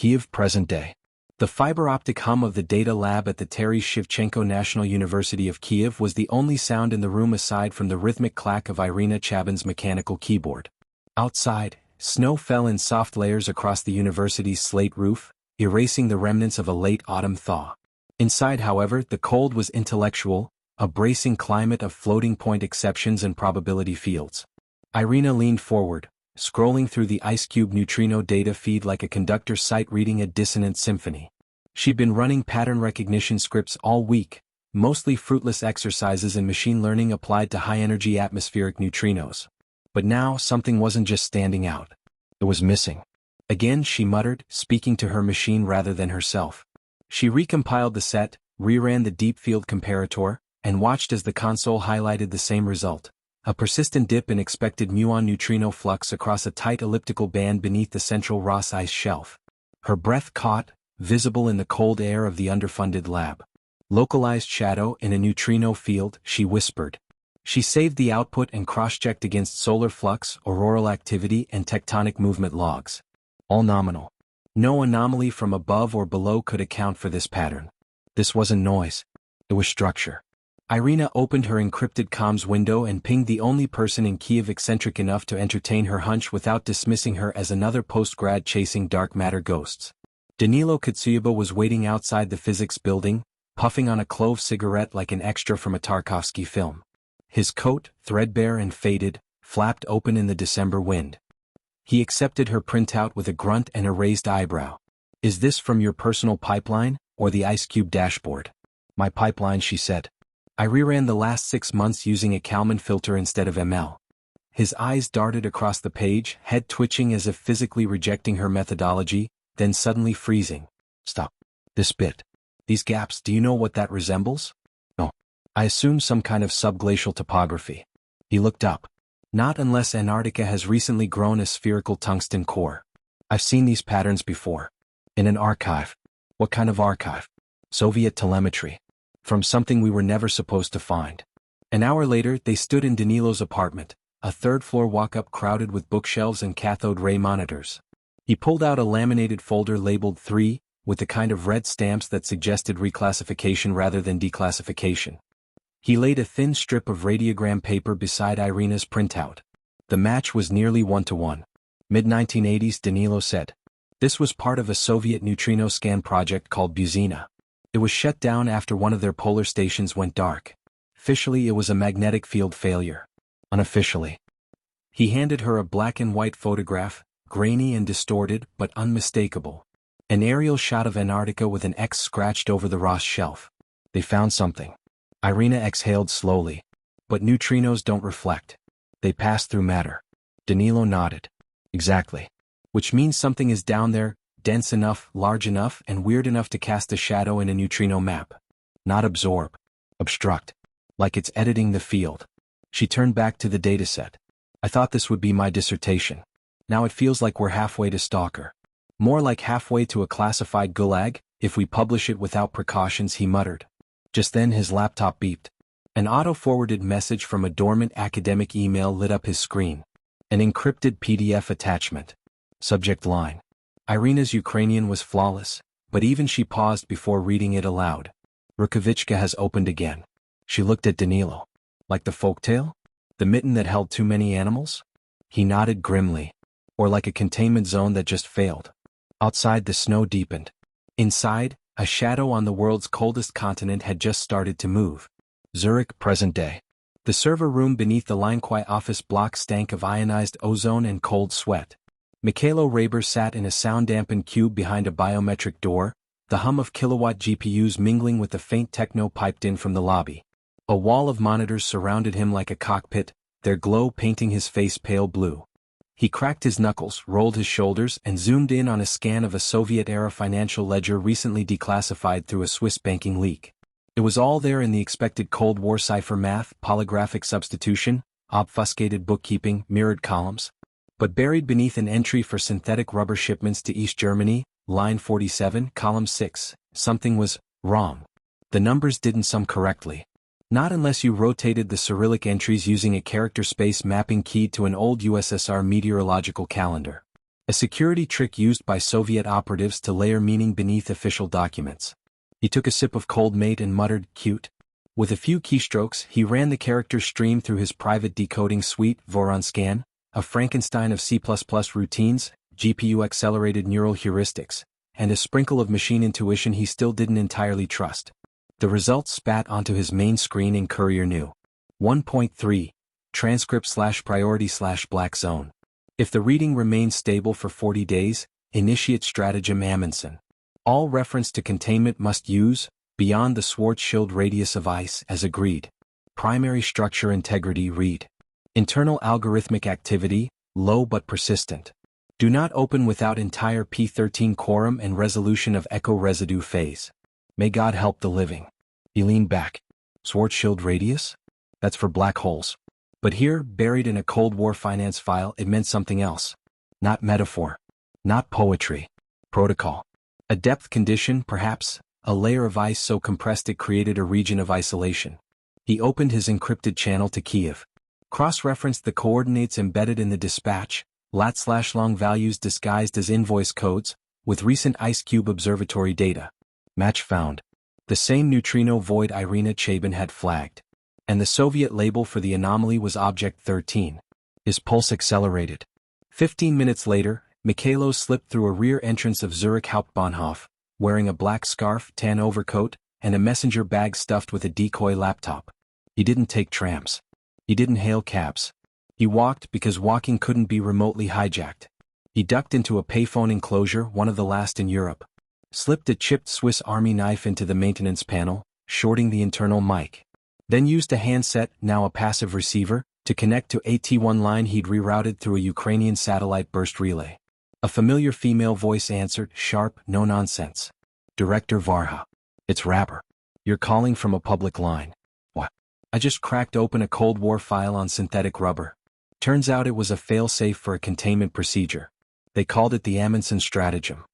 Kyiv present day. The fiber-optic hum of the data lab at the Taras Shevchenko National University of Kyiv was the only sound in the room aside from the rhythmic clack of Irina Chabin's mechanical keyboard. Outside, snow fell in soft layers across the university's slate roof, erasing the remnants of a late autumn thaw. Inside, however, the cold was intellectual, a bracing climate of floating-point exceptions and probability fields. Irina leaned forward, scrolling through the IceCube neutrino data feed like a conductor sight-reading a dissonant symphony. She'd been running pattern recognition scripts all week, mostly fruitless exercises in machine learning applied to high-energy atmospheric neutrinos. But now something wasn't just standing out. It was missing. Again, she muttered, speaking to her machine rather than herself. She recompiled the set, reran the deep field comparator, and watched as the console highlighted the same result. A persistent dip in expected muon neutrino flux across a tight elliptical band beneath the central Ross ice shelf. Her breath caught, visible in the cold air of the underfunded lab. Localized shadow in a neutrino field, she whispered. She saved the output and cross-checked against solar flux, auroral activity, and tectonic movement logs. All nominal. No anomaly from above or below could account for this pattern. This wasn't noise. It was structure. Irina opened her encrypted comms window and pinged the only person in Kyiv eccentric enough to entertain her hunch without dismissing her as another post-grad chasing dark matter ghosts. Danilo Kotsuyaba was waiting outside the physics building, puffing on a clove cigarette like an extra from a Tarkovsky film. His coat, threadbare and faded, flapped open in the December wind. He accepted her printout with a grunt and a raised eyebrow. "Is this from your personal pipeline, or the IceCube dashboard?" "My pipeline," she said. "I reran the last 6 months using a Kalman filter instead of ML." His eyes darted across the page, head twitching as if physically rejecting her methodology, then suddenly freezing. "Stop. This bit. These gaps, do you know what that resembles?" "No. I assume some kind of subglacial topography." He looked up. "Not unless Antarctica has recently grown a spherical tungsten core. I've seen these patterns before. In an archive." "What kind of archive?" "Soviet telemetry. From something we were never supposed to find." An hour later, they stood in Danilo's apartment, a third-floor walk-up crowded with bookshelves and cathode ray monitors. He pulled out a laminated folder labeled 3, with the kind of red stamps that suggested reclassification rather than declassification. He laid a thin strip of radiogram paper beside Irina's printout. The match was nearly 1-to-1. Mid-1980s, Danilo said. This was part of a Soviet neutrino scan project called Buzina. It was shut down after one of their polar stations went dark. Officially, it was a magnetic field failure. Unofficially. He handed her a black and white photograph, grainy and distorted but unmistakable. An aerial shot of Antarctica with an X scratched over the Ross shelf. They found something. Irina exhaled slowly. But neutrinos don't reflect. They pass through matter. Danilo nodded. Exactly. Which means something is down there, dense enough, large enough, and weird enough to cast a shadow in a neutrino map. Not absorb. Obstruct. Like it's editing the field. She turned back to the dataset. I thought this would be my dissertation. Now it feels like we're halfway to Stalker. More like halfway to a classified gulag, if we publish it without precautions, he muttered. Just then his laptop beeped. An auto-forwarded message from a dormant academic email lit up his screen. An encrypted PDF attachment. Subject line. Irina's Ukrainian was flawless, but even she paused before reading it aloud. Rukavitchka has opened again. She looked at Danilo. Like the folktale? The mitten that held too many animals? He nodded grimly. Or like a containment zone that just failed. Outside the snow deepened. Inside, a shadow on the world's coldest continent had just started to move. Zurich, present day. The server room beneath the Linequai office block stank of ionized ozone and cold sweat. Mikhailo Raber sat in a sound-dampened cube behind a biometric door, the hum of kilowatt GPUs mingling with the faint techno piped in from the lobby. A wall of monitors surrounded him like a cockpit, their glow painting his face pale blue. He cracked his knuckles, rolled his shoulders, and zoomed in on a scan of a Soviet-era financial ledger recently declassified through a Swiss banking leak. It was all there in the expected Cold War cipher math, polygraphic substitution, obfuscated bookkeeping, mirrored columns. But buried beneath an entry for synthetic rubber shipments to East Germany, line 47, column 6, something was wrong. The numbers didn't sum correctly. Not unless you rotated the Cyrillic entries using a character space mapping key to an old USSR meteorological calendar. a security trick used by Soviet operatives to layer meaning beneath official documents. He took a sip of cold mate and muttered, "Cute." With a few keystrokes, he ran the character stream through his private decoding suite, Voronscan, a Frankenstein of C++ routines, GPU-accelerated neural heuristics, and a sprinkle of machine intuition he still didn't entirely trust. The results spat onto his main screen in Courier New. 1.3. Transcript/priority/black zone. If the reading remains stable for 40 days, initiate stratagem Amundsen. All reference to containment must use, beyond the Schwarzschild radius of ice as agreed. Primary structure integrity read. Internal algorithmic activity, low but persistent. Do not open without entire P13 quorum and resolution of echo residue phase. May God help the living. He leaned back. Schwarzschild radius? That's for black holes. But here, buried in a Cold War finance file, it meant something else. Not metaphor. Not poetry. Protocol. A depth condition, perhaps, a layer of ice so compressed it created a region of isolation. He opened his encrypted channel to Kiev. Cross-referenced the coordinates embedded in the dispatch, lat/long values disguised as invoice codes, with recent IceCube observatory data. Match found. The same neutrino void Irina Chabin had flagged. And the Soviet label for the anomaly was Object 13. His pulse accelerated. 15 minutes later, Mikhailo slipped through a rear entrance of Zurich Hauptbahnhof, wearing a black scarf, tan overcoat, and a messenger bag stuffed with a decoy laptop. He didn't take trams. He didn't hail cabs. He walked because walking couldn't be remotely hijacked. He ducked into a payphone enclosure, one of the last in Europe. Slipped a chipped Swiss Army knife into the maintenance panel, shorting the internal mic. Then used a handset, now a passive receiver, to connect to a T1 line he'd rerouted through a Ukrainian satellite burst relay. A familiar female voice answered, sharp, no nonsense. Director Varha. It's Rapper. You're calling from a public line. What? I just cracked open a Cold War file on synthetic rubber. Turns out it was a fail-safe for a containment procedure. They called it the Amundsen stratagem.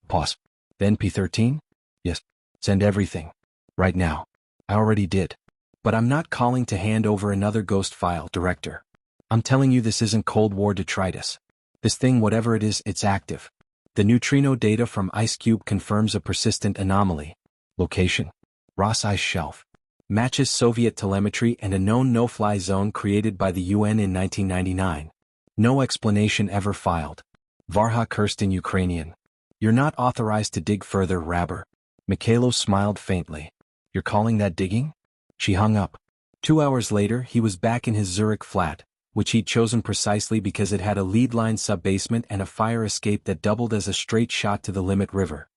Pause. The NP13? Yes. Send everything. Right now. I already did. But I'm not calling to hand over another ghost file, Director. I'm telling you this isn't Cold War detritus. This thing, whatever it is, it's active. The neutrino data from IceCube confirms a persistent anomaly. Location. Ross Ice Shelf. Matches Soviet telemetry and a known no-fly zone created by the UN in 1999. No explanation ever filed. Varha cursed in Ukrainian. You're not authorized to dig further, Rabber. Mikhailo smiled faintly. You're calling that digging? She hung up. 2 hours later, he was back in his Zurich flat, which he'd chosen precisely because it had a lead-line sub-basement and a fire escape that doubled as a straight shot to the Limit River.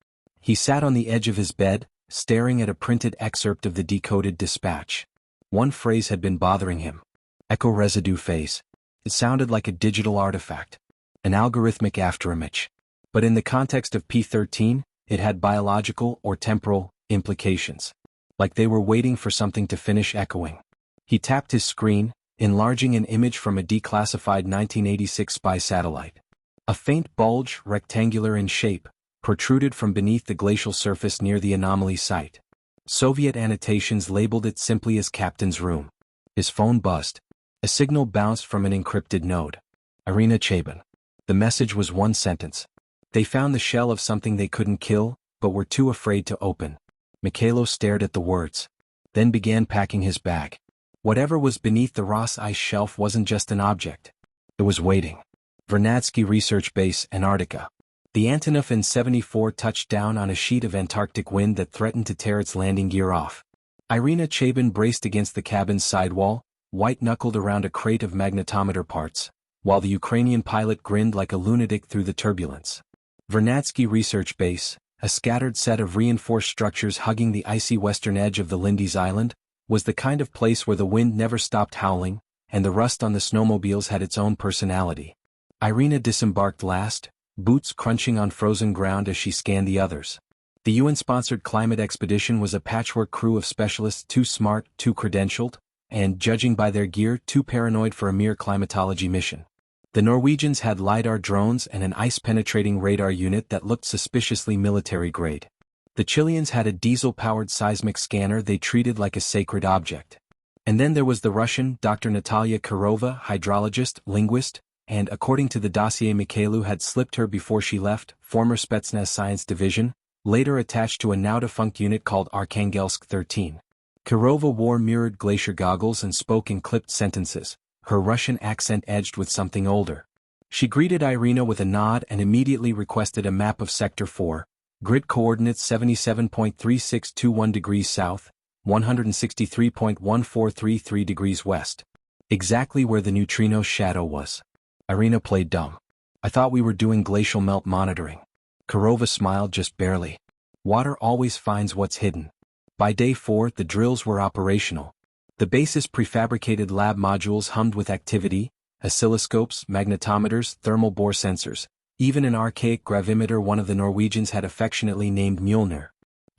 He sat on the edge of his bed, staring at a printed excerpt of the decoded dispatch. One phrase had been bothering him. Echo residue phase. It sounded like a digital artifact. An algorithmic afterimage. But in the context of P13, it had biological or temporal implications. Like they were waiting for something to finish echoing. He tapped his screen, enlarging an image from a declassified 1986 spy satellite. A faint bulge, rectangular in shape, protruded from beneath the glacial surface near the anomaly site. Soviet annotations labeled it simply as Captain's Room. His phone buzzed. A signal bounced from an encrypted node. Irina Chabin. The message was one sentence. They found the shell of something they couldn't kill, but were too afraid to open. Mikhailo stared at the words. Then began packing his bag. Whatever was beneath the Ross Ice Shelf wasn't just an object. It was waiting. Vernadsky Research Base, Antarctica. The Antonov N-74 touched down on a sheet of Antarctic wind that threatened to tear its landing gear off. Irina Chabin braced against the cabin's sidewall, white-knuckled around a crate of magnetometer parts, while the Ukrainian pilot grinned like a lunatic through the turbulence. Vernadsky Research Base, a scattered set of reinforced structures hugging the icy western edge of the Lindy's Island, was the kind of place where the wind never stopped howling, and the rust on the snowmobiles had its own personality. Irina disembarked last, boots crunching on frozen ground as she scanned the others. The UN-sponsored climate expedition was a patchwork crew of specialists too smart, too credentialed, and, judging by their gear, too paranoid for a mere climatology mission. The Norwegians had LiDAR drones and an ice-penetrating radar unit that looked suspiciously military-grade. The Chileans had a diesel-powered seismic scanner they treated like a sacred object. And then there was the Russian, Dr. Natalia Kirova, hydrologist, linguist, and according to the dossier Mikhailu had slipped her before she left, former Spetsnaz Science Division, later attached to a now-defunct unit called Arkhangelsk 13. Kirova wore mirrored glacier goggles and spoke in clipped sentences, her Russian accent edged with something older. She greeted Irina with a nod and immediately requested a map of Sector 4, grid coordinates 77.3621 degrees south, 163.1433 degrees west. Exactly where the neutrino shadow was. Irina played dumb. I thought we were doing glacial melt monitoring. Kirova smiled just barely. Water always finds what's hidden. By day 4, the drills were operational. The base's prefabricated lab modules hummed with activity, oscilloscopes, magnetometers, thermal bore sensors, even an archaic gravimeter one of the Norwegians had affectionately named Mjolnir.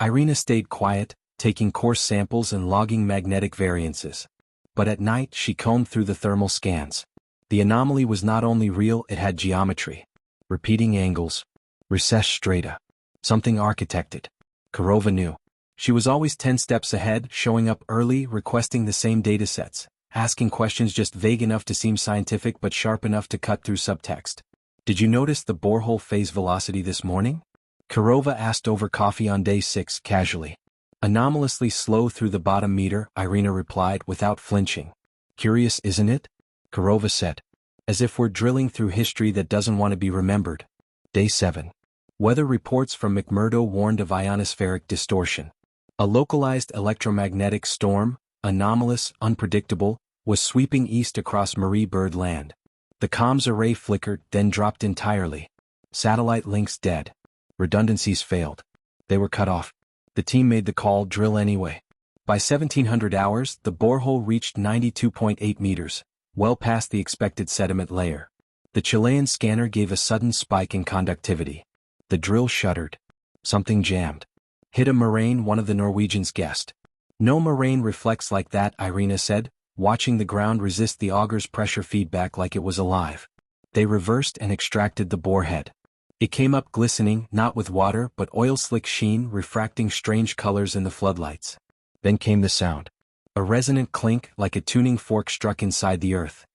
Irina stayed quiet, taking coarse samples and logging magnetic variances. But at night she combed through the thermal scans. The anomaly was not only real, it had geometry. Repeating angles. Recessed strata. Something architected. Kirova knew. She was always 10 steps ahead, showing up early, requesting the same datasets, asking questions just vague enough to seem scientific but sharp enough to cut through subtext. Did you notice the borehole phase velocity this morning? Kirova asked over coffee on day 6 casually. Anomalously slow through the bottom meter, Irina replied without flinching. Curious, isn't it? Kirova said. As if we're drilling through history that doesn't want to be remembered. Day 7. Weather reports from McMurdo warned of ionospheric distortion. A localized electromagnetic storm, anomalous, unpredictable, was sweeping east across Marie Byrd land. The comms array flickered, then dropped entirely. Satellite links dead. Redundancies failed. They were cut off. The team made the call, drill anyway. By 1700 hours, the borehole reached 92.8 meters, well past the expected sediment layer. The Chilean scanner gave a sudden spike in conductivity. The drill shuddered. Something jammed. Hit a moraine, one of the Norwegians guessed. No moraine reflects like that, Irina said, watching the ground resist the auger's pressure feedback like it was alive. They reversed and extracted the borehead. It came up glistening, not with water but oil-slick sheen, refracting strange colors in the floodlights. Then came the sound. A resonant clink like a tuning fork struck inside the earth.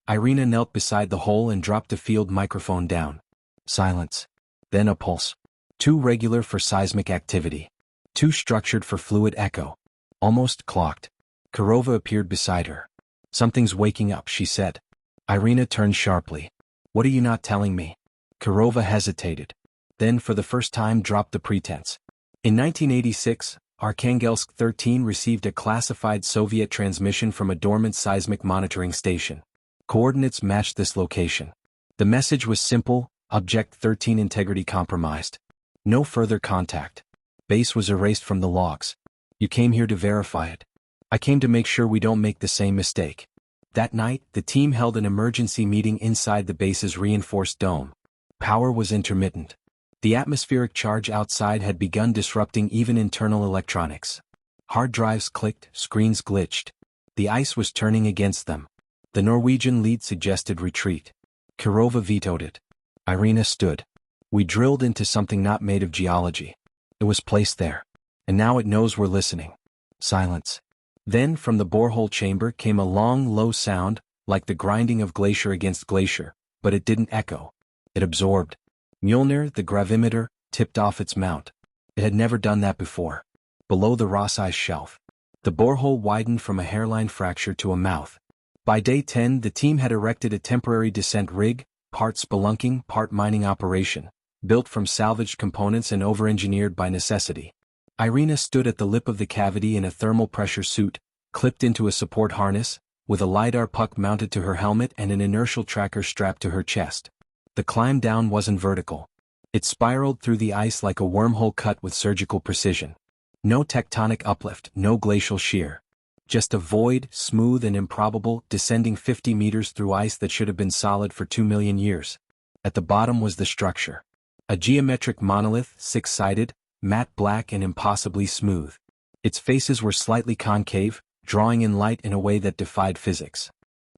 Irina knelt beside the hole and dropped the field microphone down. Silence. Then a pulse. Too regular for seismic activity. Too structured for fluid echo. Almost clocked. Kirova appeared beside her. Something's waking up, she said. Irina turned sharply. What are you not telling me? Kirova hesitated. Then for the first time dropped the pretense. In 1986, Arkhangelsk 13 received a classified Soviet transmission from a dormant seismic monitoring station. Coordinates matched this location. The message was simple: Object 13 integrity compromised. No further contact. Base was erased from the logs. You came here to verify it. I came to make sure we don't make the same mistake. That night, the team held an emergency meeting inside the base's reinforced dome. Power was intermittent. The atmospheric charge outside had begun disrupting even internal electronics. Hard drives clicked, screens glitched. The ice was turning against them. The Norwegian lead suggested retreat. Kirova vetoed it. Irina stood. We drilled into something not made of geology. It was placed there. And now it knows we're listening. Silence. Then from the borehole chamber came a long, low sound, like the grinding of glacier against glacier, but it didn't echo. It absorbed. Mjolnir, the gravimeter, tipped off its mount. It had never done that before. Below the Ross-ice shelf. The borehole widened from a hairline fracture to a mouth. By day 10, the team had erected a temporary descent rig, part spelunking, part mining operation, built from salvaged components and over-engineered by necessity. Irina stood at the lip of the cavity in a thermal pressure suit, clipped into a support harness, with a LiDAR puck mounted to her helmet and an inertial tracker strapped to her chest. The climb down wasn't vertical. It spiraled through the ice like a wormhole cut with surgical precision. No tectonic uplift, no glacial shear. Just a void, smooth and improbable, descending 50 meters through ice that should have been solid for 2 million years. At the bottom was the structure. A geometric monolith, six-sided, matte black and impossibly smooth. Its faces were slightly concave, drawing in light in a way that defied physics.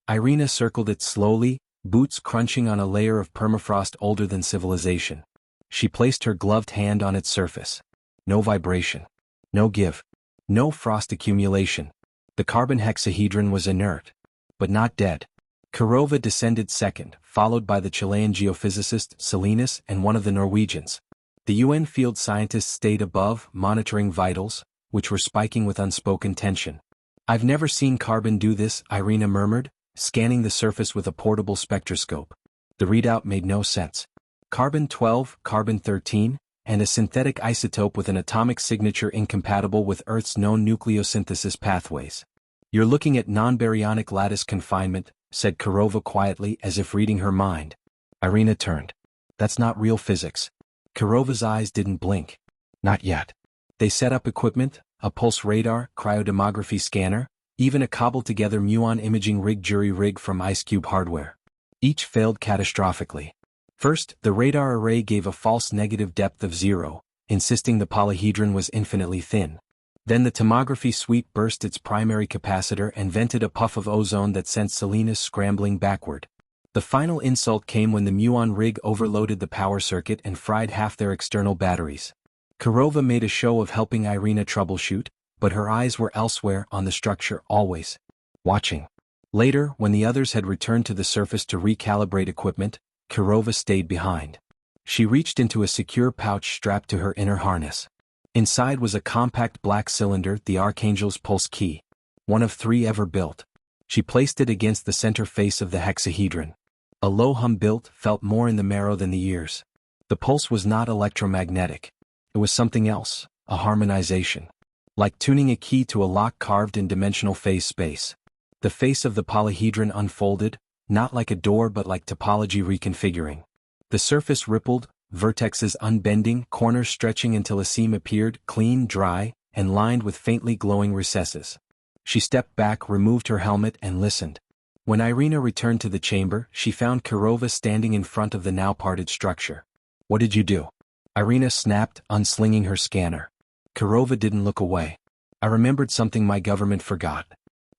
Irina circled it slowly, boots crunching on a layer of permafrost older than civilization. She placed her gloved hand on its surface. No vibration. No give. No frost accumulation. The carbon hexahedron was inert. But not dead. Kurova descended second, followed by the Chilean geophysicist Salinas and one of the Norwegians. The UN field scientists stayed above, monitoring vitals, which were spiking with unspoken tension. "I've never seen carbon do this," Irina murmured, scanning the surface with a portable spectroscope. The readout made no sense. Carbon-12, carbon-13, and a synthetic isotope with an atomic signature incompatible with Earth's known nucleosynthesis pathways. "You're looking at non-baryonic lattice confinement," said Kurova quietly as if reading her mind. Irina turned. "That's not real physics." Kurova's eyes didn't blink. "Not yet." They set up equipment, a pulse radar, cryodemography scanner, even a cobbled-together muon imaging rig jury rig from IceCube hardware. Each failed catastrophically. First, the radar array gave a false negative depth of 0, insisting the polyhedron was infinitely thin. Then the tomography suite burst its primary capacitor and vented a puff of ozone that sent Salinas scrambling backward. The final insult came when the muon rig overloaded the power circuit and fried half their external batteries. Kurova made a show of helping Irina troubleshoot, but her eyes were elsewhere on the structure always. Watching. Later, when the others had returned to the surface to recalibrate equipment, Kurova stayed behind. She reached into a secure pouch strapped to her inner harness. Inside was a compact black cylinder, the Archangel's pulse key, one of 3 ever built. She placed it against the center face of the hexahedron. A low hum built, felt more in the marrow than the ears. The pulse was not electromagnetic. It was something else, a harmonization. Like tuning a key to a lock carved in dimensional phase space. The face of the polyhedron unfolded, not like a door but like topology reconfiguring. The surface rippled, vertexes unbending, corners stretching until a seam appeared, clean, dry, and lined with faintly glowing recesses. She stepped back, removed her helmet, and listened. When Irina returned to the chamber, she found Kurova standing in front of the now parted structure. "What did you do?" Irina snapped, unslinging her scanner. Kurova didn't look away. "I remembered something my government forgot.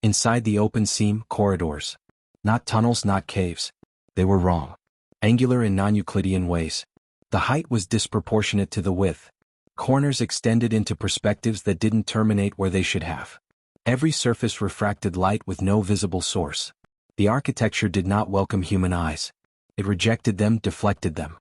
Inside the open seam, corridors. Not tunnels, not caves. They were wrong. Angular in non-Euclidean ways. The height was disproportionate to the width. Corners extended into perspectives that didn't terminate where they should have. Every surface refracted light with no visible source. The architecture did not welcome human eyes. It rejected them, deflected them."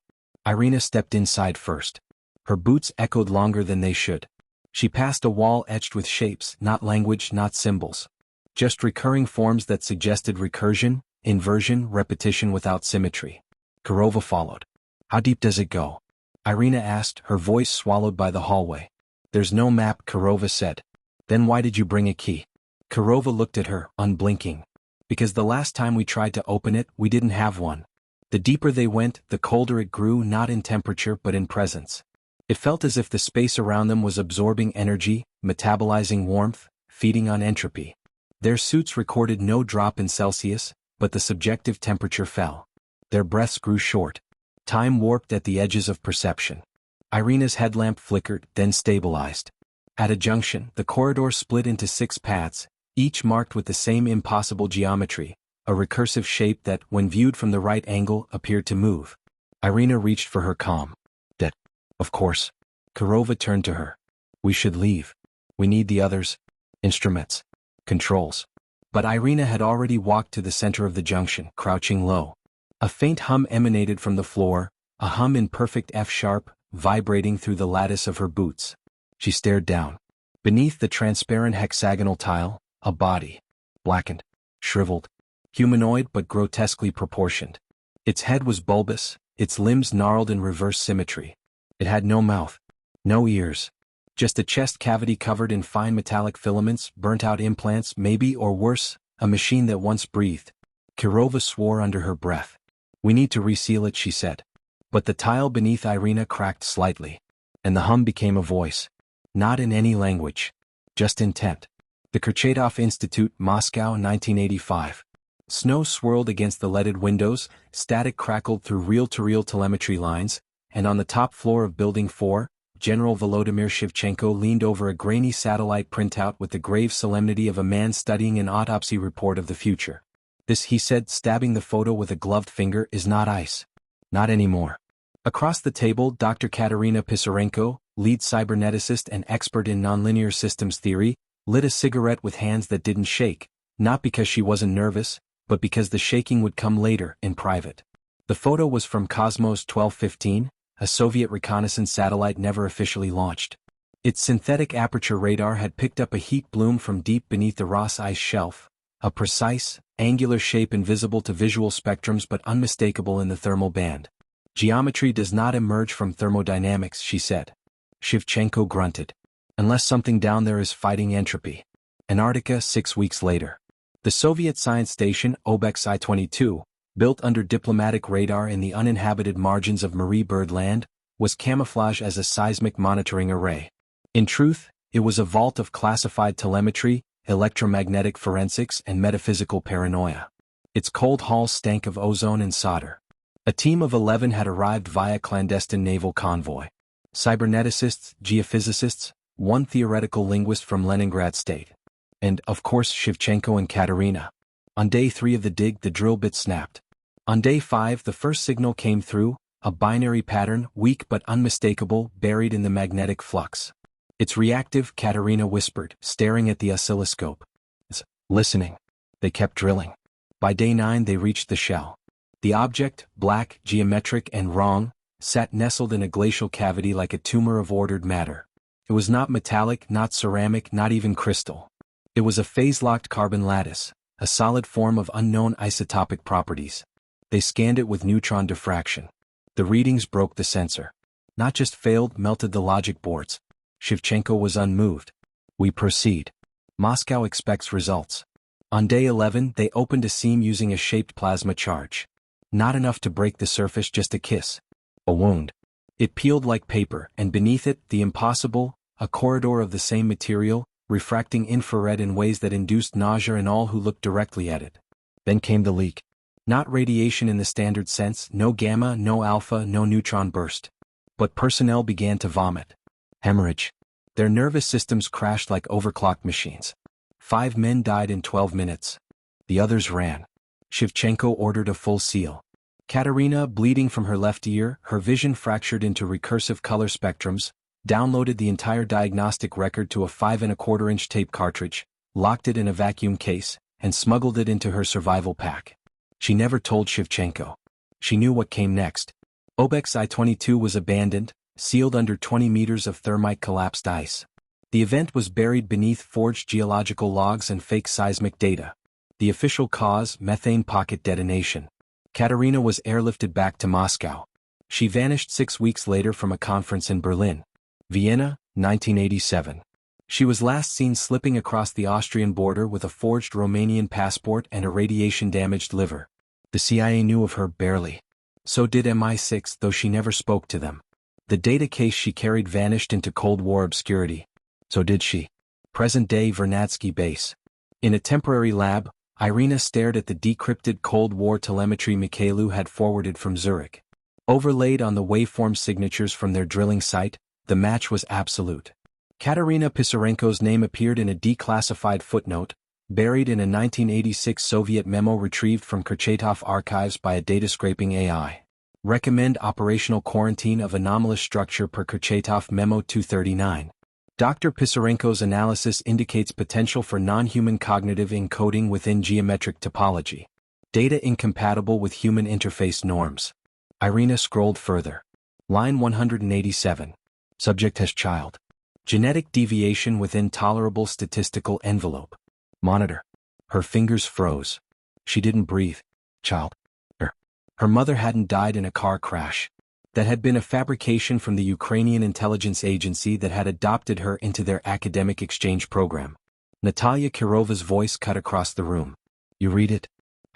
Irina stepped inside first. Her boots echoed longer than they should. She passed a wall etched with shapes, not language, not symbols. Just recurring forms that suggested recursion, inversion, repetition without symmetry. Kurova followed. "How deep does it go?" Irina asked, her voice swallowed by the hallway. "There's no map," Kurova said. "Then why did you bring a key?" Kurova looked at her, unblinking. "Because the last time we tried to open it, we didn't have one." The deeper they went, the colder it grew, not in temperature but in presence. It felt as if the space around them was absorbing energy, metabolizing warmth, feeding on entropy. Their suits recorded no drop in Celsius, but the subjective temperature fell. Their breaths grew short. Time warped at the edges of perception. Irina's headlamp flickered, then stabilized. At a junction, the corridor split into 6 paths, each marked with the same impossible geometry, a recursive shape that, when viewed from the right angle, appeared to move. Irina reached for her comm. "That, of course." Kurova turned to her. "We should leave. We need the others. Instruments. Controls." But Irina had already walked to the center of the junction, crouching low. A faint hum emanated from the floor, a hum in perfect F-sharp, vibrating through the lattice of her boots. She stared down. Beneath the transparent hexagonal tile, a body. Blackened. Shriveled. Humanoid but grotesquely proportioned. Its head was bulbous, its limbs gnarled in reverse symmetry. It had no mouth. No ears. Just a chest cavity covered in fine metallic filaments, burnt-out implants, maybe, or worse, a machine that once breathed. Kurova swore under her breath. "We need to reseal it," she said. But the tile beneath Irina cracked slightly. And the hum became a voice. Not in any language. Just intent. The Kurchatov Institute, Moscow, 1985. Snow swirled against the leaded windows, static crackled through reel-to-reel telemetry lines, and on the top floor of Building 4, General Volodymyr Shevchenko leaned over a grainy satellite printout with the grave solemnity of a man studying an autopsy report of the future. "This," he said, stabbing the photo with a gloved finger, "is not ice. Not anymore." Across the table, Dr. Katerina Pisarenko, lead cyberneticist and expert in nonlinear systems theory, lit a cigarette with hands that didn't shake, not because she wasn't nervous, but because the shaking would come later, in private. The photo was from Cosmos 1215, a Soviet reconnaissance satellite never officially launched. Its synthetic aperture radar had picked up a heat bloom from deep beneath the Ross ice shelf, a precise, angular shape invisible to visual spectrums but unmistakable in the thermal band. Geometry does not emerge from thermodynamics, she said. Shevchenko grunted. Unless something down there is fighting entropy. Antarctica 6 weeks later. The Soviet science station, Obex I-22, built under diplomatic radar in the uninhabited margins of Marie Byrd Land, was camouflaged as a seismic monitoring array. In truth, it was a vault of classified telemetry, electromagnetic forensics and metaphysical paranoia. Its cold halls stank of ozone and solder. A team of 11 had arrived via clandestine naval convoy. Cyberneticists, geophysicists, one theoretical linguist from Leningrad State. And, of course, Shevchenko and Katerina. On day 3 of the dig, the drill bit snapped. On day 5, the first signal came through, a binary pattern, weak but unmistakable, buried in the magnetic flux. It's reactive, Katerina whispered, staring at the oscilloscope. Listening. They kept drilling. By day 9 they reached the shell. The object, black, geometric and wrong, sat nestled in a glacial cavity like a tumor of ordered matter. It was not metallic, not ceramic, not even crystal. It was a phase-locked carbon lattice, a solid form of unknown isotopic properties. They scanned it with neutron diffraction. The readings broke the sensor. Not just failed, melted the logic boards. Shevchenko was unmoved. We proceed. Moscow expects results. On day 11, they opened a seam using a shaped plasma charge. Not enough to break the surface, just a kiss. A wound. It peeled like paper, and beneath it, the impossible, a corridor of the same material, refracting infrared in ways that induced nausea in all who looked directly at it. Then came the leak. Not radiation in the standard sense, no gamma, no alpha, no neutron burst. But personnel began to vomit. Hemorrhage. Their nervous systems crashed like overclocked machines. 5 men died in 12 minutes. The others ran. Shevchenko ordered a full seal. Katerina, bleeding from her left ear, her vision fractured into recursive color spectrums, downloaded the entire diagnostic record to a 5¼ tape cartridge, locked it in a vacuum case, and smuggled it into her survival pack. She never told Shevchenko. She knew what came next. Obex I-22 was abandoned, sealed under 20 meters of thermite collapsed ice. The event was buried beneath forged geological logs and fake seismic data. The official cause, methane pocket detonation. Katerina was airlifted back to Moscow. She vanished 6 weeks later from a conference in Berlin. Vienna, 1987. She was last seen slipping across the Austrian border with a forged Romanian passport and a radiation-damaged liver. The CIA knew of her barely. So did MI6, though she never spoke to them. The data case she carried vanished into Cold War obscurity. So did she. Present-day Vernadsky base. In a temporary lab, Irina stared at the decrypted Cold War telemetry Mikhailu had forwarded from Zurich. Overlaid on the waveform signatures from their drilling site, the match was absolute. Katerina Pisarenko's name appeared in a declassified footnote, buried in a 1986 Soviet memo retrieved from Kurchatov archives by a data-scraping AI. Recommend operational quarantine of anomalous structure per Kurchatov Memo 239. Dr. Pisarenko's analysis indicates potential for non-human cognitive encoding within geometric topology. Data incompatible with human interface norms. Irina scrolled further. Line 187. Subject has child. Genetic deviation within tolerable statistical envelope. Monitor. Her fingers froze. She didn't breathe. Child. Her mother hadn't died in a car crash. That had been a fabrication from the Ukrainian intelligence agency that had adopted her into their academic exchange program. Natalia Kirova's voice cut across the room. You read it?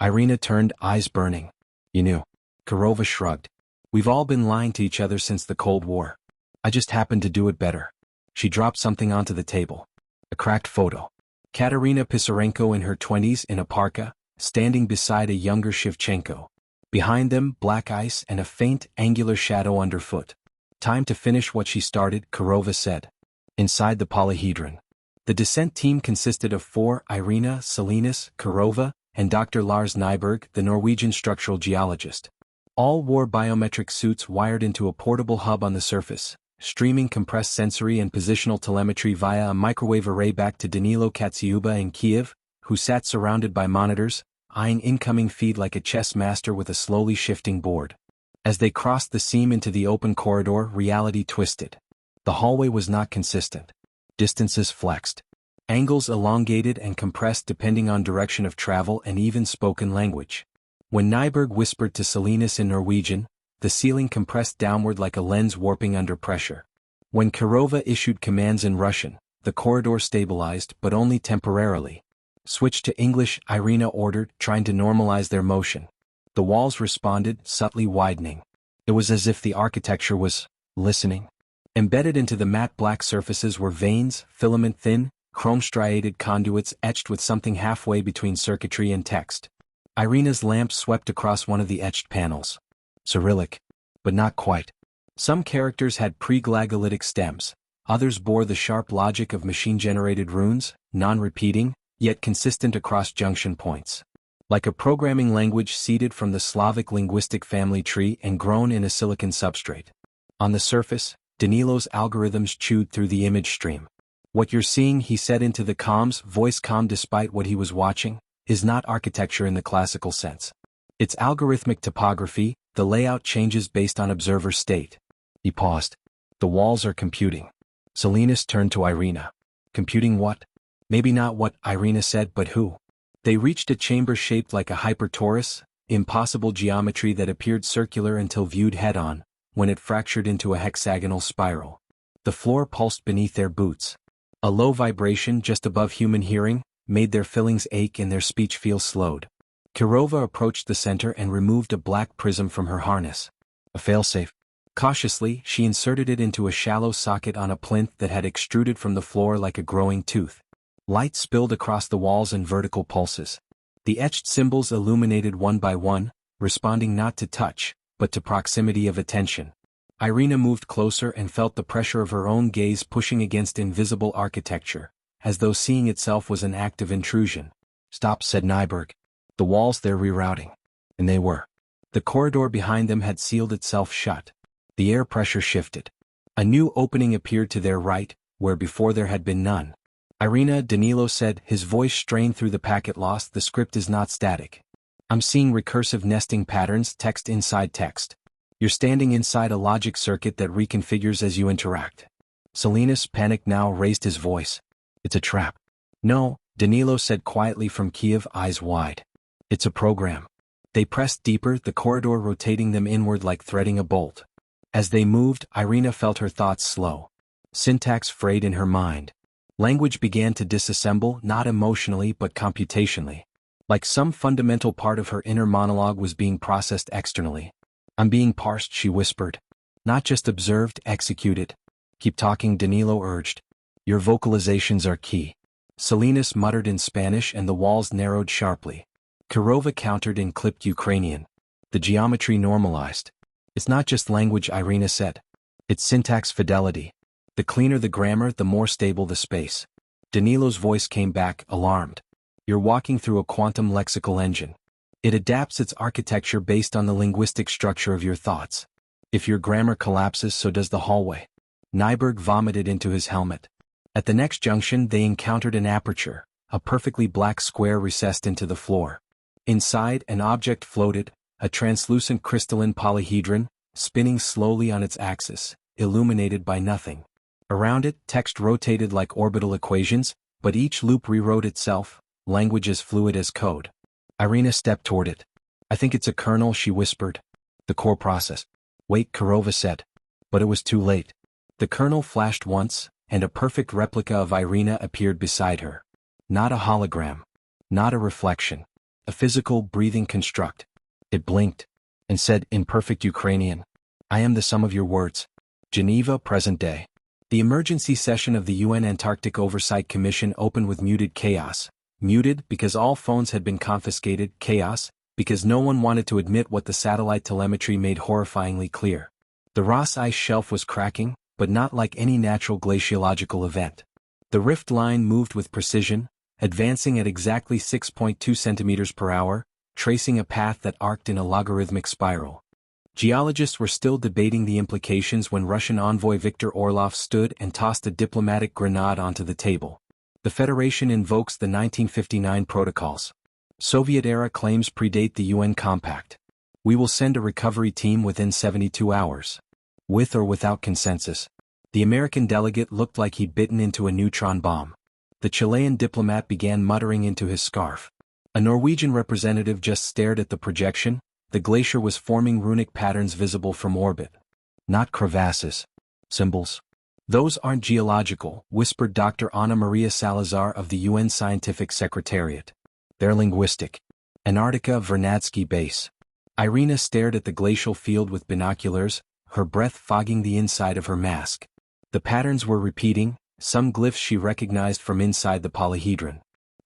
Irina turned, eyes burning. You knew. Kirova shrugged. We've all been lying to each other since the Cold War. I just happened to do it better. She dropped something onto the table. A cracked photo. Katerina Pisarenko in her 20s in a parka, standing beside a younger Shevchenko. Behind them, black ice and a faint, angular shadow underfoot. Time to finish what she started, Kirova said. Inside the polyhedron. The descent team consisted of 4, Irina, Salinas, Kirova, and Dr. Lars Nyberg, the Norwegian structural geologist. All wore biometric suits wired into a portable hub on the surface, streaming compressed sensory and positional telemetry via a microwave array back to Danilo Katsiuba in Kiev, who sat surrounded by monitors, eyeing incoming feed like a chess master with a slowly shifting board. As they crossed the seam into the open corridor, reality twisted. The hallway was not consistent. Distances flexed. Angles elongated and compressed depending on direction of travel and even spoken language. When Nyberg whispered to Salinas in Norwegian, the ceiling compressed downward like a lens warping under pressure. When Kirova issued commands in Russian, the corridor stabilized, but only temporarily. Switch to English, Irina ordered, trying to normalize their motion. The walls responded, subtly widening. It was as if the architecture was listening. Embedded into the matte black surfaces were veins, filament-thin, chrome-striated conduits etched with something halfway between circuitry and text. Irina's lamp swept across one of the etched panels. Cyrillic. But not quite. Some characters had pre-glagolitic stems, others bore the sharp logic of machine-generated runes, non-repeating, yet consistent across junction points. Like a programming language seeded from the Slavic linguistic family tree and grown in a silicon substrate. On the surface, Danilo's algorithms chewed through the image stream. What you're seeing, he said into the comms, voice calm despite what he was watching, is not architecture in the classical sense. It's algorithmic topography, the layout changes based on observer state. He paused. The walls are computing. Salinas turned to Irina. Computing what? Maybe not what, Irina said, but who? They reached a chamber shaped like a hypertorus, impossible geometry that appeared circular until viewed head-on, when it fractured into a hexagonal spiral. The floor pulsed beneath their boots. A low vibration just above human hearing made their fillings ache and their speech feel slowed. Kirova approached the center and removed a black prism from her harness. A failsafe. Cautiously, she inserted it into a shallow socket on a plinth that had extruded from the floor like a growing tooth. Light spilled across the walls in vertical pulses. The etched symbols illuminated one by one, responding not to touch, but to proximity of attention. Irina moved closer and felt the pressure of her own gaze pushing against invisible architecture, as though seeing itself was an act of intrusion. Stop, said Nyberg. The walls, they're rerouting. And they were. The corridor behind them had sealed itself shut. The air pressure shifted. A new opening appeared to their right, where before there had been none. Irina, Danilo said, his voice strained through the packet loss, the script is not static. I'm seeing recursive nesting patterns, text inside text. You're standing inside a logic circuit that reconfigures as you interact. Salinas, panicked now, raised his voice. It's a trap. No, Danilo said quietly from Kiev, eyes wide. It's a program. They pressed deeper, the corridor rotating them inward like threading a bolt. As they moved, Irina felt her thoughts slow. Syntax frayed in her mind. Language began to disassemble, not emotionally but computationally. Like some fundamental part of her inner monologue was being processed externally. I'm being parsed, she whispered. Not just observed, executed. Keep talking, Danilo urged. Your vocalizations are key. Salinas muttered in Spanish and the walls narrowed sharply. Kirova countered in clipped Ukrainian. The geometry normalized. It's not just language, Irina said. It's syntax fidelity. The cleaner the grammar, the more stable the space. Danilo's voice came back, alarmed. You're walking through a quantum lexical engine. It adapts its architecture based on the linguistic structure of your thoughts. If your grammar collapses, so does the hallway. Nyberg vomited into his helmet. At the next junction they encountered an aperture, a perfectly black square recessed into the floor. Inside, an object floated, a translucent crystalline polyhedron, spinning slowly on its axis, illuminated by nothing. Around it, text rotated like orbital equations, but each loop rewrote itself, language as fluid as code. Irina stepped toward it. I think it's a kernel, she whispered. The core process. Wait, Kirova said. But it was too late. The kernel flashed once, and a perfect replica of Irina appeared beside her. Not a hologram. Not a reflection. A physical, breathing construct. It blinked, and said in perfect Ukrainian, I am the sum of your words. Geneva, present day. The emergency session of the UN Antarctic Oversight Commission opened with muted chaos. Muted because all phones had been confiscated, chaos because no one wanted to admit what the satellite telemetry made horrifyingly clear. The Ross ice shelf was cracking, but not like any natural glaciological event. The rift line moved with precision, advancing at exactly 6.2 centimeters per hour, tracing a path that arced in a logarithmic spiral. Geologists were still debating the implications when Russian envoy Viktor Orlov stood and tossed a diplomatic grenade onto the table. The Federation invokes the 1959 protocols. Soviet-era claims predate the UN compact. We will send a recovery team within 72 hours. With or without consensus. The American delegate looked like he'd bitten into a neutron bomb. The Chilean diplomat began muttering into his scarf. A Norwegian representative just stared at the projection. The glacier was forming runic patterns visible from orbit. Not crevasses. Symbols. Those aren't geological, whispered Dr. Ana Maria Salazar of the UN Scientific Secretariat. They're linguistic. Antarctica Vernadsky Base. Irina stared at the glacial field with binoculars, her breath fogging the inside of her mask. The patterns were repeating, some glyphs she recognized from inside the polyhedron.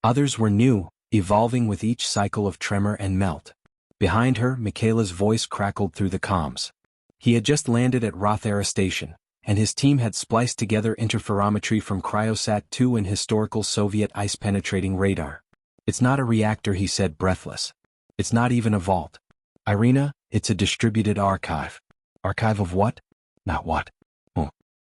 Others were new, evolving with each cycle of tremor and melt. Behind her, Mikhaila's voice crackled through the comms. He had just landed at Rothera Station, and his team had spliced together interferometry from Cryosat-2 and historical Soviet ice-penetrating radar. It's not a reactor, he said, breathless. It's not even a vault. Irina, it's a distributed archive. Archive of what? Not what.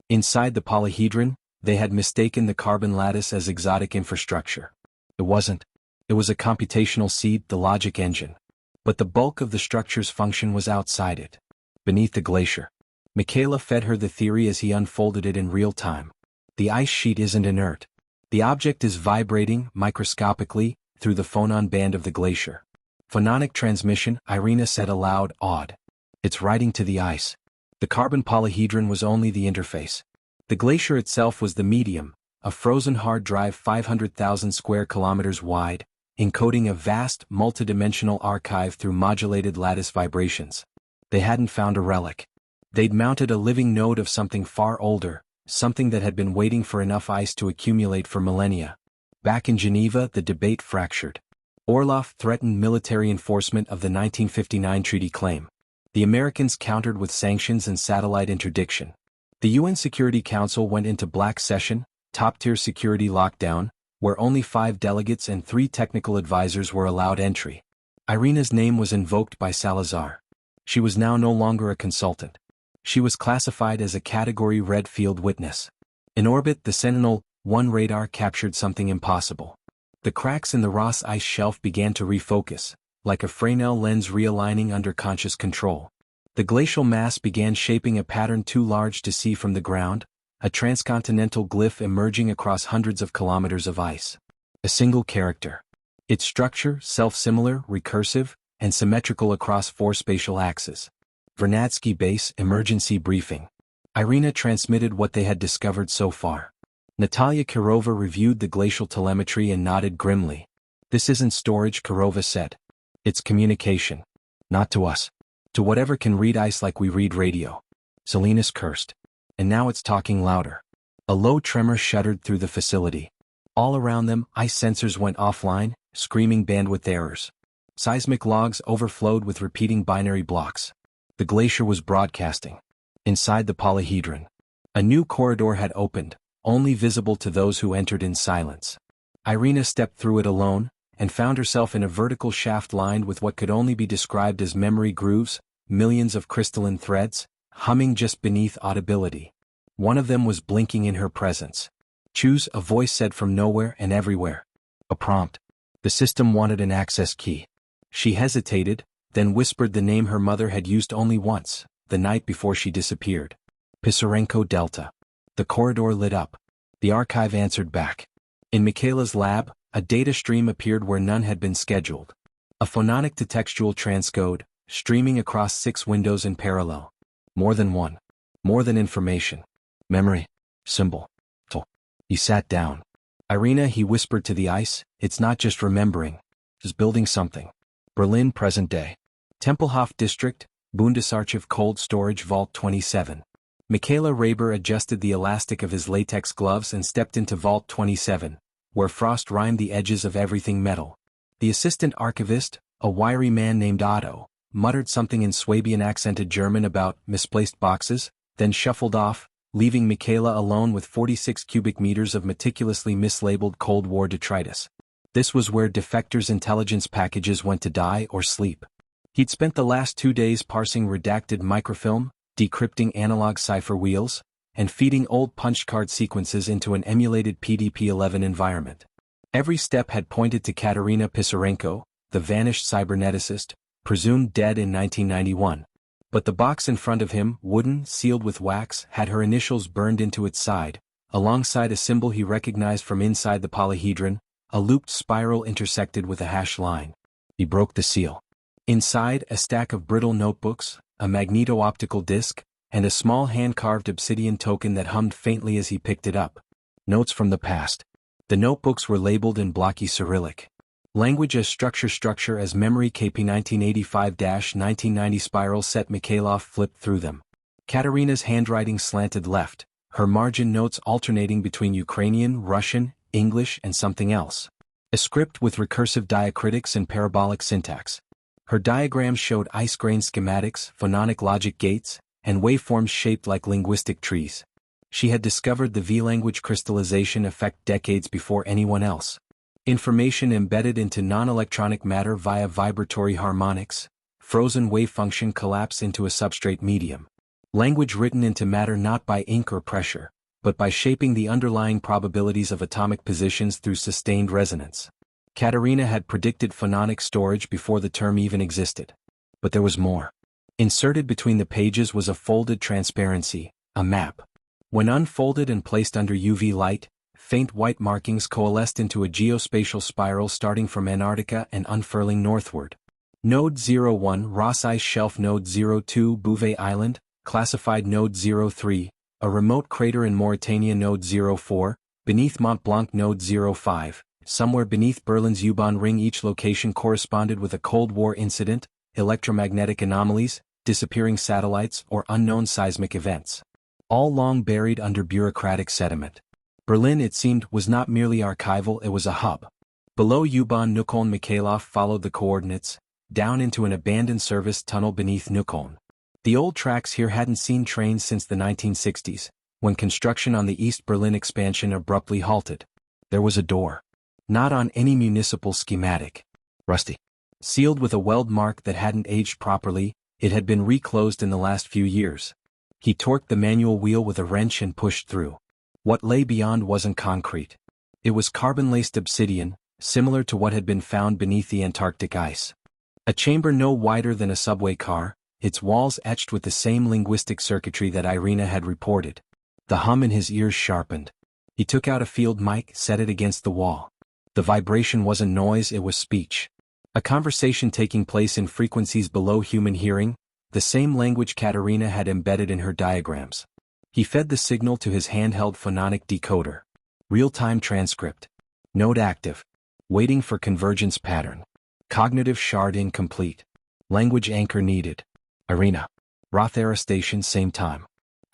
Inside the polyhedron, they had mistaken the carbon lattice as exotic infrastructure. It wasn't. It was a computational seed, the logic engine. But the bulk of the structure's function was outside it. Beneath the glacier. Mikhaila fed her the theory as he unfolded it in real time. The ice sheet isn't inert. The object is vibrating, microscopically, through the phonon band of the glacier. Phononic transmission, Irina said aloud, awed. It's writing to the ice. The carbon polyhedron was only the interface. The glacier itself was the medium, a frozen hard drive 500,000 square kilometers wide, encoding a vast, multidimensional archive through modulated lattice vibrations. They hadn't found a relic. They'd mounted a living node of something far older, something that had been waiting for enough ice to accumulate for millennia. Back in Geneva, the debate fractured. Orlov threatened military enforcement of the 1959 treaty claim. The Americans countered with sanctions and satellite interdiction. The UN Security Council went into black session, top-tier security lockdown, where only 5 delegates and 3 technical advisors were allowed entry. Irina's name was invoked by Salazar. She was now no longer a consultant. She was classified as a Category Red field witness. In orbit, the Sentinel-1 radar captured something impossible. The cracks in the Ross ice shelf began to refocus, like a Fresnel lens realigning under conscious control. The glacial mass began shaping a pattern too large to see from the ground, a transcontinental glyph emerging across hundreds of kilometers of ice. A single character. Its structure, self-similar, recursive, and symmetrical across 4 spatial axes. Vernadsky Base, emergency briefing. Irina transmitted what they had discovered so far. Natalia Kirova reviewed the glacial telemetry and nodded grimly. This isn't storage, Kirova said. It's communication. Not to us. To whatever can read ice like we read radio. Salinas cursed. And now it's talking louder. A low tremor shuddered through the facility. All around them, ice sensors went offline, screaming bandwidth errors. Seismic logs overflowed with repeating binary blocks. The glacier was broadcasting. Inside the polyhedron. A new corridor had opened, only visible to those who entered in silence. Irina stepped through it alone, and found herself in a vertical shaft lined with what could only be described as memory grooves, millions of crystalline threads, humming just beneath audibility. One of them was blinking in her presence. Choose, a voice said from nowhere and everywhere. A prompt. The system wanted an access key. She hesitated, then whispered the name her mother had used only once, the night before she disappeared. Pisarenko Delta. The corridor lit up. The archive answered back. In Mikhaila's lab, a data stream appeared where none had been scheduled. A phononic to textual transcode, streaming across 6 windows in parallel. More than one. More than information. Memory. Symbol. He sat down. Irina, he whispered to the ice, it's not just remembering. It's building something. Berlin, present day. Tempelhof District, Bundesarchiv Cold Storage Vault 27. Mikhaila Raber adjusted the elastic of his latex gloves and stepped into Vault 27, where frost rimed the edges of everything metal. The assistant archivist, a wiry man named Otto, muttered something in Swabian-accented German about misplaced boxes, then shuffled off, leaving Mikhaila alone with 46 cubic meters of meticulously mislabeled Cold War detritus. This was where defectors' intelligence packages went to die or sleep. He'd spent the last 2 days parsing redacted microfilm, decrypting analog cipher wheels, and feeding old punch card sequences into an emulated PDP-11 environment. Every step had pointed to Katerina Pisarenko, the vanished cyberneticist, presumed dead in 1991. But the box in front of him, wooden, sealed with wax, had her initials burned into its side, alongside a symbol he recognized from inside the polyhedron, a looped spiral intersected with a hash line. He broke the seal. Inside, a stack of brittle notebooks, a magneto-optical disc, and a small hand-carved obsidian token that hummed faintly as he picked it up. Notes from the past. The notebooks were labeled in blocky Cyrillic. Language as structure as memory. KP 1985-1990 spiral set. Mikhailov flipped through them. Katerina's handwriting slanted left, her margin notes alternating between Ukrainian, Russian, English and something else. A script with recursive diacritics and parabolic syntax. Her diagrams showed ice-grain schematics, phononic logic gates, and waveforms shaped like linguistic trees. She had discovered the V-language crystallization effect decades before anyone else. Information embedded into non-electronic matter via vibratory harmonics, frozen wave function collapse into a substrate medium. Language written into matter not by ink or pressure, but by shaping the underlying probabilities of atomic positions through sustained resonance. Katerina had predicted phononic storage before the term even existed. But there was more. Inserted between the pages was a folded transparency, a map. When unfolded and placed under UV light, faint white markings coalesced into a geospatial spiral starting from Antarctica and unfurling northward. Node 01 Ross Ice Shelf. Node 02 Bouvet Island, classified Node 03, a remote crater in Mauritania. Node 04, beneath Mont Blanc. Node 05, somewhere beneath Berlin's U-Bahn ring. Each location corresponded with a Cold War incident, electromagnetic anomalies, disappearing satellites, or unknown seismic events. All long buried under bureaucratic sediment. Berlin, it seemed, was not merely archival, it was a hub. Below U-Bahn Neukölln. Mikhailov followed the coordinates, down into an abandoned service tunnel beneath Neukölln. The old tracks here hadn't seen trains since the 1960s, when construction on the East Berlin expansion abruptly halted. There was a door. Not on any municipal schematic. Rusty. Sealed with a weld mark that hadn't aged properly, it had been reclosed in the last few years. He torqued the manual wheel with a wrench and pushed through. What lay beyond wasn't concrete. It was carbon-laced obsidian, similar to what had been found beneath the Antarctic ice. A chamber no wider than a subway car, its walls etched with the same linguistic circuitry that Irina had reported. The hum in his ears sharpened. He took out a field mic, set it against the wall. The vibration wasn't noise, it was speech. A conversation taking place in frequencies below human hearing, the same language Katerina had embedded in her diagrams. He fed the signal to his handheld phononic decoder. Real-time transcript. Node active. Waiting for convergence pattern. Cognitive shard incomplete. Language anchor needed. Irina. Rothera station. Same time.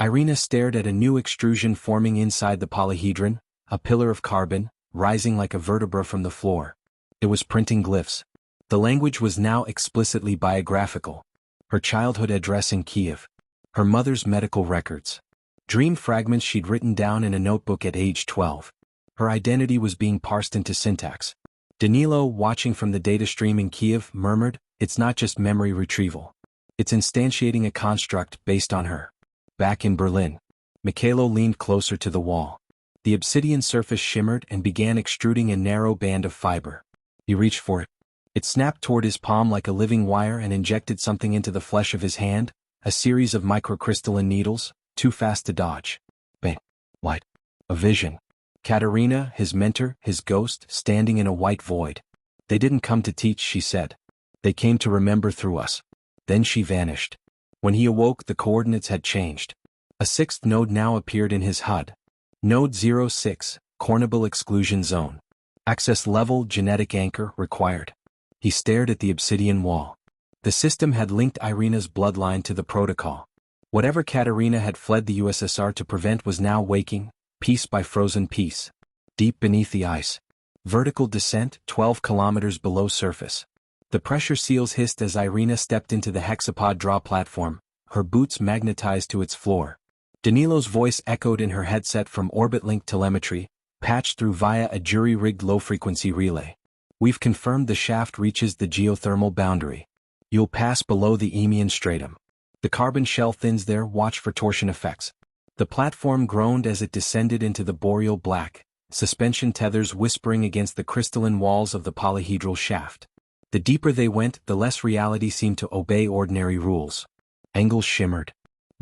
Irina stared at a new extrusion forming inside the polyhedron, a pillar of carbon, rising like a vertebra from the floor. It was printing glyphs. The language was now explicitly biographical. Her childhood address in Kiev. Her mother's medical records. Dream fragments she'd written down in a notebook at age 12. Her identity was being parsed into syntax. Danilo, watching from the data stream in Kiev, murmured, "It's not just memory retrieval. It's instantiating a construct based on her." Back in Berlin, Mikhailo leaned closer to the wall. The obsidian surface shimmered and began extruding a narrow band of fiber. He reached for it. It snapped toward his palm like a living wire and injected something into the flesh of his hand, a series of microcrystalline needles, too fast to dodge. Bang. Light. A vision. Katerina, his mentor, his ghost, standing in a white void. "They didn't come to teach," she said. "They came to remember through us." Then she vanished. When he awoke, the coordinates had changed. A sixth node now appeared in his HUD. Node 06, Cornable Exclusion Zone. Access level, genetic anchor, required. He stared at the obsidian wall. The system had linked Irina's bloodline to the protocol. Whatever Katerina had fled the USSR to prevent was now waking, piece by frozen piece. Deep beneath the ice. Vertical descent, 12 kilometers below surface. The pressure seals hissed as Irina stepped into the hexapod draw platform, her boots magnetized to its floor. Danilo's voice echoed in her headset from orbit-linked telemetry, patched through via a jury-rigged low-frequency relay. "We've confirmed the shaft reaches the geothermal boundary. You'll pass below the Eemian stratum. The carbon shell thins there, watch for torsion effects." The platform groaned as it descended into the boreal black, suspension tethers whispering against the crystalline walls of the polyhedral shaft. The deeper they went, the less reality seemed to obey ordinary rules. Angles shimmered.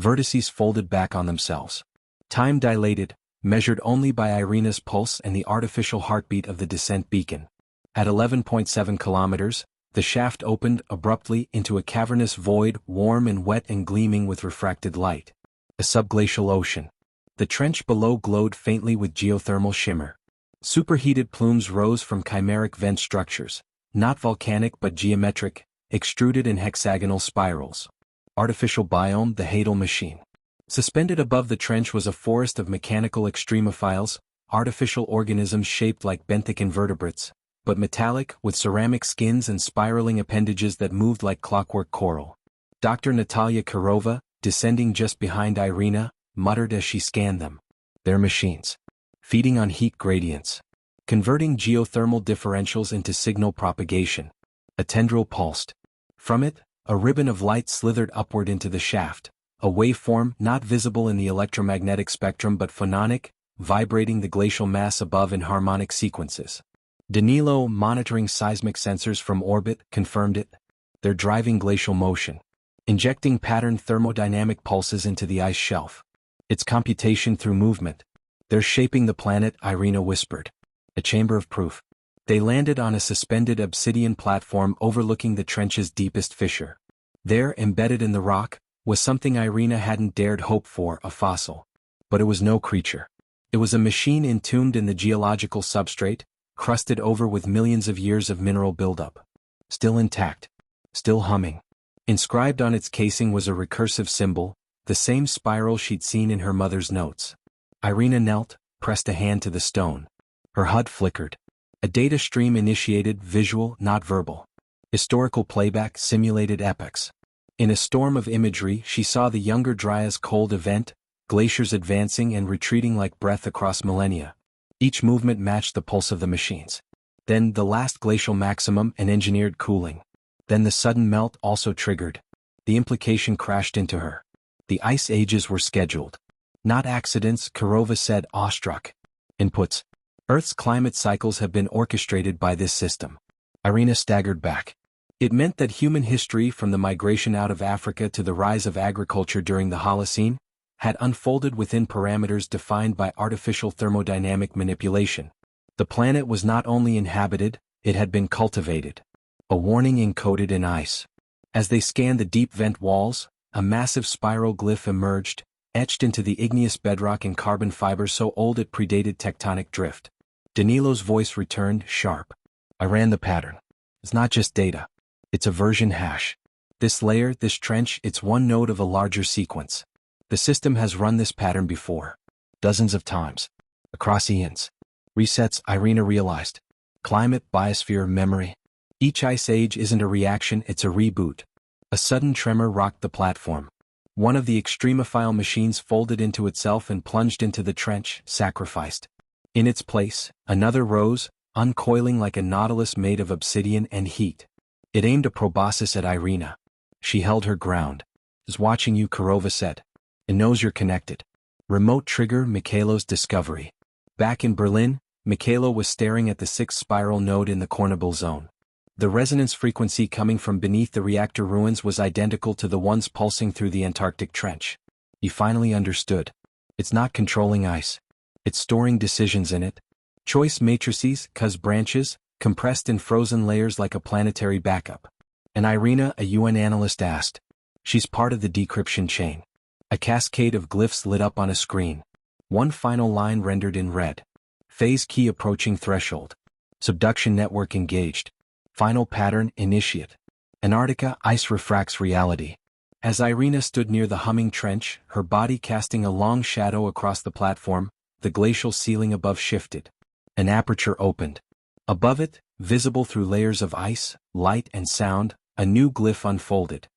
Vertices folded back on themselves. Time dilated, measured only by Irina's pulse and the artificial heartbeat of the descent beacon. At 11.7 kilometers, the shaft opened abruptly into a cavernous void, warm and wet and gleaming with refracted light. A subglacial ocean. The trench below glowed faintly with geothermal shimmer. Superheated plumes rose from chimeric vent structures, not volcanic but geometric, extruded in hexagonal spirals. Artificial biome, the Hadal machine. Suspended above the trench was a forest of mechanical extremophiles, artificial organisms shaped like benthic invertebrates, but metallic, with ceramic skins and spiraling appendages that moved like clockwork coral. Dr. Natalia Kirova, descending just behind Irina, muttered as she scanned them. They're machines. Feeding on heat gradients. Converting geothermal differentials into signal propagation. A tendril pulsed. From it, a ribbon of light slithered upward into the shaft, a waveform not visible in the electromagnetic spectrum but phononic, vibrating the glacial mass above in harmonic sequences. Danilo, monitoring seismic sensors from orbit, confirmed it. They're driving glacial motion. Injecting patterned thermodynamic pulses into the ice shelf. It's computation through movement. They're shaping the planet, Irina whispered. A chamber of proof. They landed on a suspended obsidian platform overlooking the trench's deepest fissure. There, embedded in the rock, was something Irina hadn't dared hope for, a fossil. But it was no creature. It was a machine entombed in the geological substrate, crusted over with millions of years of mineral buildup. Still intact. Still humming. Inscribed on its casing was a recursive symbol, the same spiral she'd seen in her mother's notes. Irina knelt, pressed a hand to the stone. Her HUD flickered. A data stream initiated, visual, not verbal. Historical playback, simulated epochs. In a storm of imagery, she saw the Younger Dryas cold event, glaciers advancing and retreating like breath across millennia. Each movement matched the pulse of the machines. Then the last glacial maximum and engineered cooling. Then the sudden melt also triggered. The implication crashed into her. The ice ages were scheduled. Not accidents, Kirova said, awestruck. Inputs. Earth's climate cycles have been orchestrated by this system. Irina staggered back. It meant that human history, from the migration out of Africa to the rise of agriculture during the Holocene, had unfolded within parameters defined by artificial thermodynamic manipulation. The planet was not only inhabited, it had been cultivated. A warning encoded in ice. As they scanned the deep vent walls, a massive spiral glyph emerged, etched into the igneous bedrock in carbon fiber so old it predated tectonic drift. Danilo's voice returned, sharp. I ran the pattern. It's not just data. It's a version hash. This layer, this trench, it's one node of a larger sequence. The system has run this pattern before. Dozens of times. Across eons. Resets, Irina realized. Climate, biosphere, memory. Each ice age isn't a reaction, it's a reboot. A sudden tremor rocked the platform. One of the extremophile machines folded into itself and plunged into the trench, sacrificed. In its place, another rose, uncoiling like a nautilus made of obsidian and heat. It aimed a proboscis at Irina. She held her ground. Is watching you, Kirova said. It knows you're connected. Remote trigger, Mikhailo's discovery. Back in Berlin, Mikhailo was staring at the sixth spiral node in the Cornable zone. The resonance frequency coming from beneath the reactor ruins was identical to the ones pulsing through the Antarctic trench. He finally understood. It's not controlling ice. It's storing decisions in it. Choice matrices, cos branches, compressed in frozen layers like a planetary backup. And Irina, a UN analyst, asked. She's part of the decryption chain. A cascade of glyphs lit up on a screen. One final line rendered in red. Phase key approaching threshold. Subduction network engaged. Final pattern, initiate. Antarctica, ice refracts reality. As Irina stood near the humming trench, her body casting a long shadow across the platform, the glacial ceiling above shifted. An aperture opened. Above it, visible through layers of ice, light and sound, a new glyph unfolded.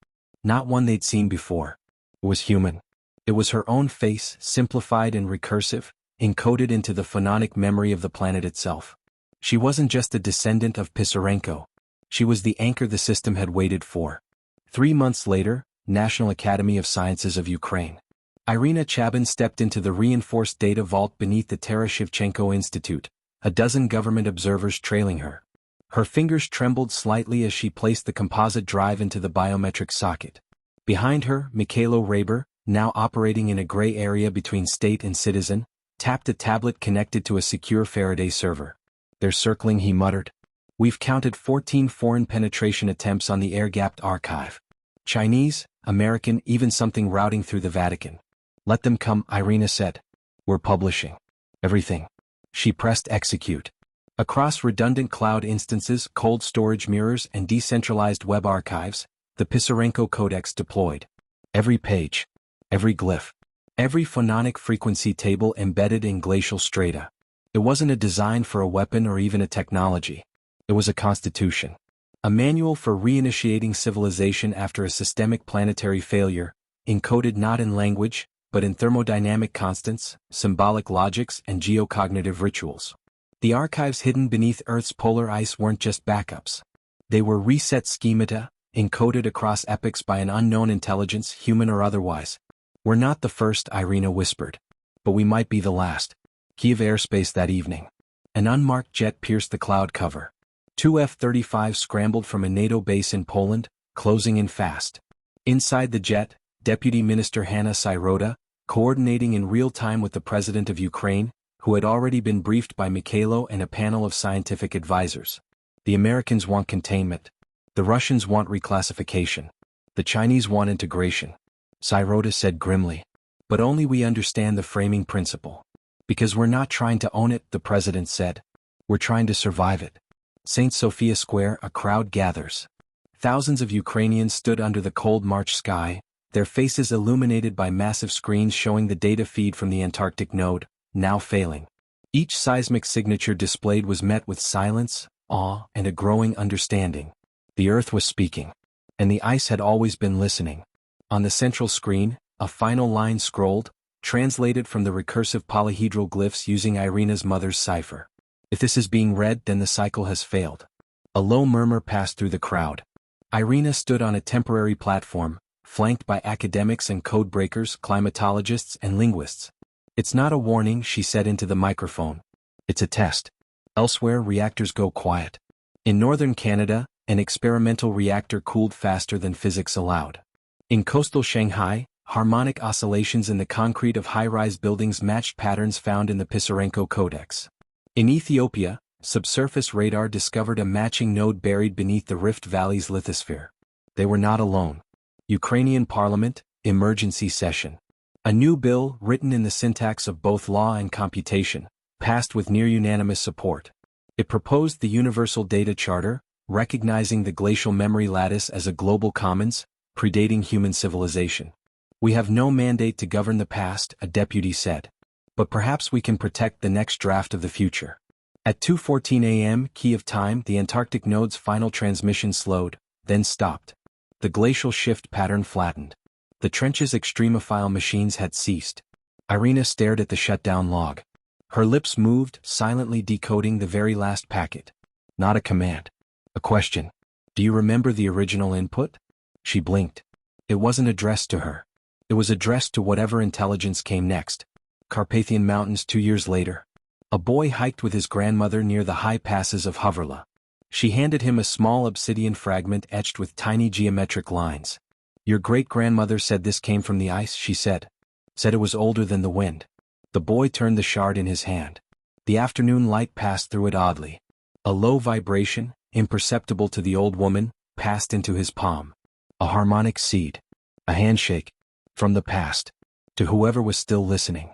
Not one they'd seen before. It was human. It was her own face, simplified and recursive, encoded into the phononic memory of the planet itself. She wasn't just a descendant of Pisarenko. She was the anchor the system had waited for. 3 months later, National Academy of Sciences of Ukraine. Irina Chabin stepped into the reinforced data vault beneath the Taras Shevchenko Institute, a dozen government observers trailing her. Her fingers trembled slightly as she placed the composite drive into the biometric socket. Behind her, Mikhailo Raber, now operating in a gray area between state and citizen, tapped a tablet connected to a secure Faraday server. "They're circling," he muttered. "We've counted 14 foreign penetration attempts on the air-gapped archive. Chinese, American, even something routing through the Vatican. Let them come," Irina said. "We're publishing everything." She pressed execute. Across redundant cloud instances, cold storage mirrors, and decentralized web archives, the Pisarenko Codex deployed. Every page, every glyph, every phononic frequency table embedded in glacial strata. It wasn't a design for a weapon or even a technology. It was a constitution. A manual for reinitiating civilization after a systemic planetary failure, encoded not in language, but in thermodynamic constants, symbolic logics, and geocognitive rituals. The archives hidden beneath Earth's polar ice weren't just backups. They were reset schemata, encoded across epochs by an unknown intelligence, human or otherwise. "We're not the first," Irina whispered. "But we might be the last." Kiev airspace that evening. An unmarked jet pierced the cloud cover. 2 F-35s scrambled from a NATO base in Poland, closing in fast. Inside the jet, Deputy Minister Hanna Sirota, coordinating in real time with the President of Ukraine, who had already been briefed by Mikhailo and a panel of scientific advisors. The Americans want containment. The Russians want reclassification. The Chinese want integration. Sirota said grimly. "But only we understand the framing principle. Because we're not trying to own it," the President said. "We're trying to survive it." St. Sophia Square, a crowd gathers. Thousands of Ukrainians stood under the cold March sky, their faces illuminated by massive screens showing the data feed from the Antarctic node, now failing. Each seismic signature displayed was met with silence, awe, and a growing understanding. The Earth was speaking. And the ice had always been listening. On the central screen, a final line scrolled, translated from the recursive polyhedral glyphs using Irina's mother's cipher. "If this is being read, then the cycle has failed." A low murmur passed through the crowd. Irina stood on a temporary platform, flanked by academics and code breakers, climatologists, and linguists. "It's not a warning," she said into the microphone. "It's a test. Elsewhere, reactors go quiet. In northern Canada, an experimental reactor cooled faster than physics allowed. In coastal Shanghai, harmonic oscillations in the concrete of high-rise buildings matched patterns found in the Pisarenko Codex. In Ethiopia, subsurface radar discovered a matching node buried beneath the Rift Valley's lithosphere. They were not alone. Ukrainian Parliament, emergency session. A new bill, written in the syntax of both law and computation, passed with near-unanimous support. It proposed the Universal Data Charter, recognizing the glacial memory lattice as a global commons, predating human civilization. "We have no mandate to govern the past," a deputy said. "But perhaps we can protect the next draft of the future." At 2:14 a.m. Kiev time, the Antarctic node's final transmission slowed, then stopped. The glacial shift pattern flattened. The trench's extremophile machines had ceased. Irina stared at the shutdown log. Her lips moved, silently decoding the very last packet. Not a command. A question. "Do you remember the original input?" She blinked. It wasn't addressed to her. It was addressed to whatever intelligence came next. Carpathian Mountains 2 years later. A boy hiked with his grandmother near the high passes of Hoverla. She handed him a small obsidian fragment etched with tiny geometric lines. "Your great-grandmother said this came from the ice," she said. "Said it was older than the wind." The boy turned the shard in his hand. The afternoon light passed through it oddly. A low vibration, imperceptible to the old woman, passed into his palm. A harmonic seed. A handshake. From the past. To whoever was still listening.